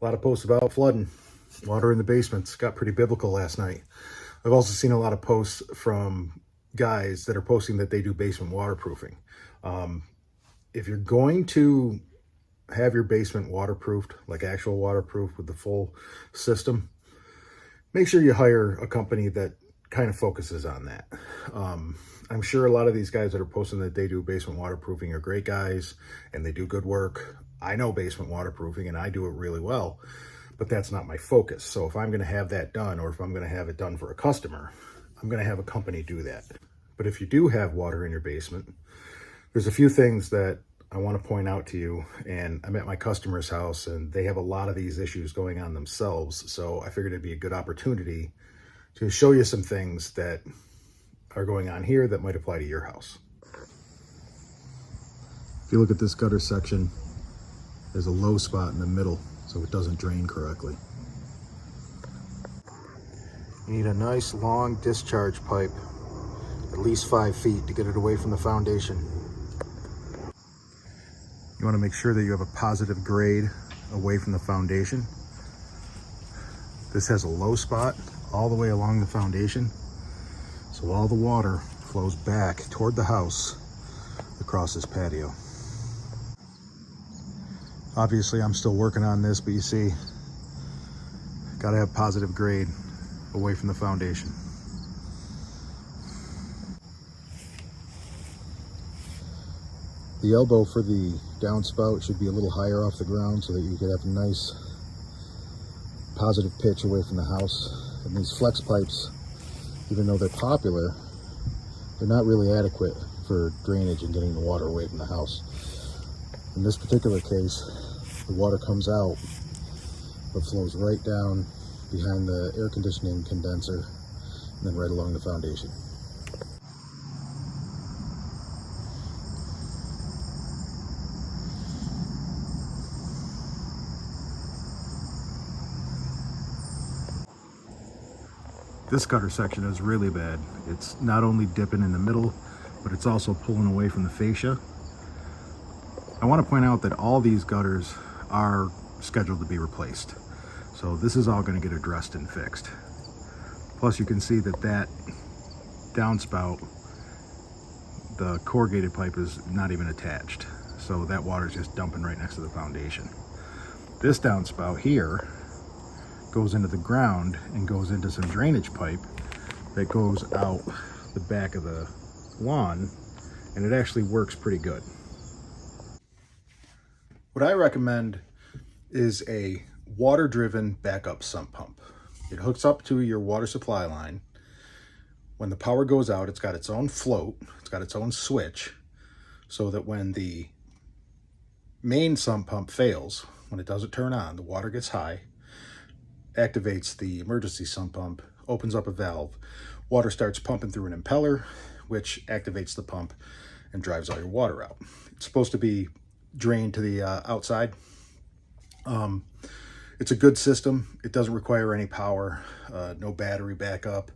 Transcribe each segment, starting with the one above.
lot of posts about flooding, water in the basements. Got pretty biblical last night. I've also seen a lot of posts from guys that are posting that they do basement waterproofing. If you're going to have your basement waterproofed, like actual waterproof with the full system, make sure you hire a company that kind of focuses on that. I'm sure a lot of these guys that are posting that they do basement waterproofing are great guys and they do good work. I know basement waterproofing and I do it really well, but that's not my focus. So if I'm going to have that done, or if I'm going to have it done for a customer, I'm going to have a company do that. But if you do have water in your basement, there's a few things that I want to point out to you. And I'm at my customer's house and they have a lot of these issues going on themselves. So I figured it'd be a good opportunity to show you some things that are going on here that might apply to your house. If you look at this gutter section, there's a low spot in the middle, so it doesn't drain correctly. You need a nice long discharge pipe, at least 5 feet, to get it away from the foundation. You want to make sure that you have a positive grade away from the foundation. This has a low spot all the way along the foundation, so all the water flows back toward the house across this patio. Obviously, I'm still working on this, but you see, gotta have positive grade away from the foundation. The elbow for the downspout should be a little higher off the ground so that you could have a nice positive pitch away from the house. And these flex pipes, even though they're popular, they're not really adequate for drainage and getting the water away from the house. In this particular case, the water comes out but flows right down behind the air conditioning condenser and then right along the foundation. This gutter section is really bad. It's not only dipping in the middle, but it's also pulling away from the fascia. I want to point out that all these gutters are scheduled to be replaced. So this is all going to get addressed and fixed. Plus you can see that that downspout, the corrugated pipe is not even attached. So that water is just dumping right next to the foundation. This downspout here goes into the ground and goes into some drainage pipe that goes out the back of the lawn, and it actually works pretty good. What I recommend is a water-driven backup sump pump. It hooks up to your water supply line. When the power goes out, it's got its own float, it's got its own switch, so that when the main sump pump fails, when it doesn't turn on, the water gets high, activates the emergency sump pump, opens up a valve, water starts pumping through an impeller, which activates the pump and drives all your water out. It's supposed to be drained to the outside. It's a good system. It doesn't require any power, no battery backup.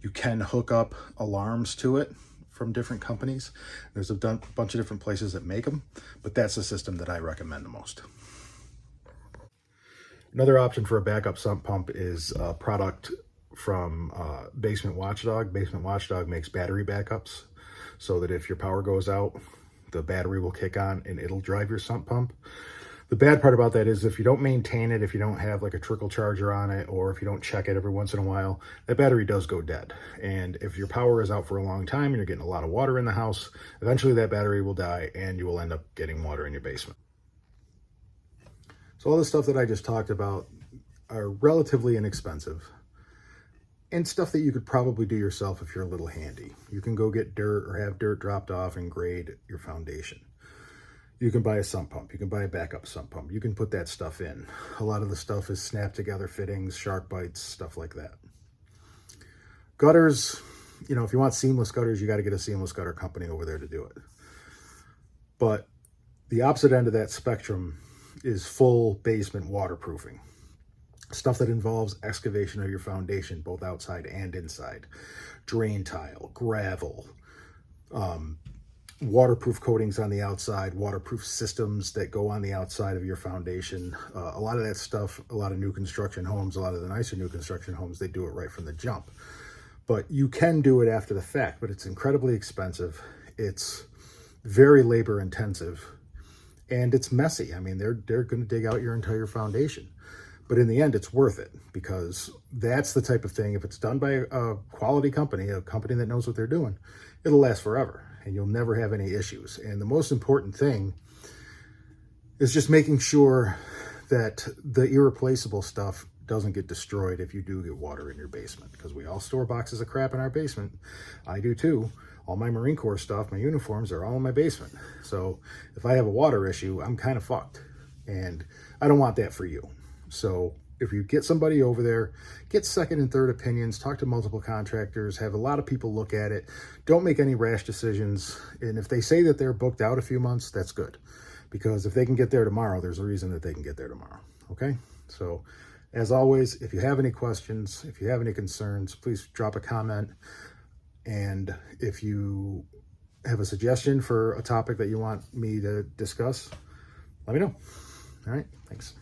You can hook up alarms to it from different companies. There's a bunch of different places that make them, but that's the system that I recommend the most. Another option for a backup sump pump is a product from Basement Watchdog. Basement Watchdog makes battery backups so that if your power goes out, the battery will kick on and it'll drive your sump pump. The bad part about that is if you don't maintain it, if you don't have like a trickle charger on it, or if you don't check it every once in a while, that battery does go dead. And if your power is out for a long time and you're getting a lot of water in the house, eventually that battery will die and you will end up getting water in your basement. So all the stuff that I just talked about are relatively inexpensive and stuff that you could probably do yourself if you're a little handy. You can go get dirt or have dirt dropped off and grade your foundation. You can buy a sump pump. You can buy a backup sump pump. You can put that stuff in. A lot of the stuff is snap together fittings, shark bites, stuff like that. Gutters, you know, if you want seamless gutters, you got to get a seamless gutter company over there to do it. But the opposite end of that spectrum is full basement waterproofing. Stuff that involves excavation of your foundation, both outside and inside. Drain tile, gravel, waterproof coatings on the outside, waterproof systems that go on the outside of your foundation. A lot of that stuff, a lot of new construction homes, a lot of the nicer new construction homes, they do it right from the jump. But you can do it after the fact, but it's incredibly expensive. It's very labor intensive, and it's messy. I mean, they're going to dig out your entire foundation. But in the end, it's worth it, because that's the type of thing, if it's done by a quality company, a company that knows what they're doing, it'll last forever and you'll never have any issues. And the most important thing is just making sure that the irreplaceable stuff doesn't get destroyed if you do get water in your basement, because we all store boxes of crap in our basement. I do too. All my Marine Corps stuff, my uniforms, are all in my basement. So if I have a water issue, I'm kind of fucked, and I don't want that for you. So if you get somebody over there, get second and third opinions, talk to multiple contractors, have a lot of people look at it. Don't make any rash decisions. And if they say that they're booked out a few months, that's good, because if they can get there tomorrow, there's a reason that they can get there tomorrow. Okay? So as always, if you have any questions, if you have any concerns, please drop a comment. And if you have a suggestion for a topic that you want me to discuss, let me know. All right, thanks.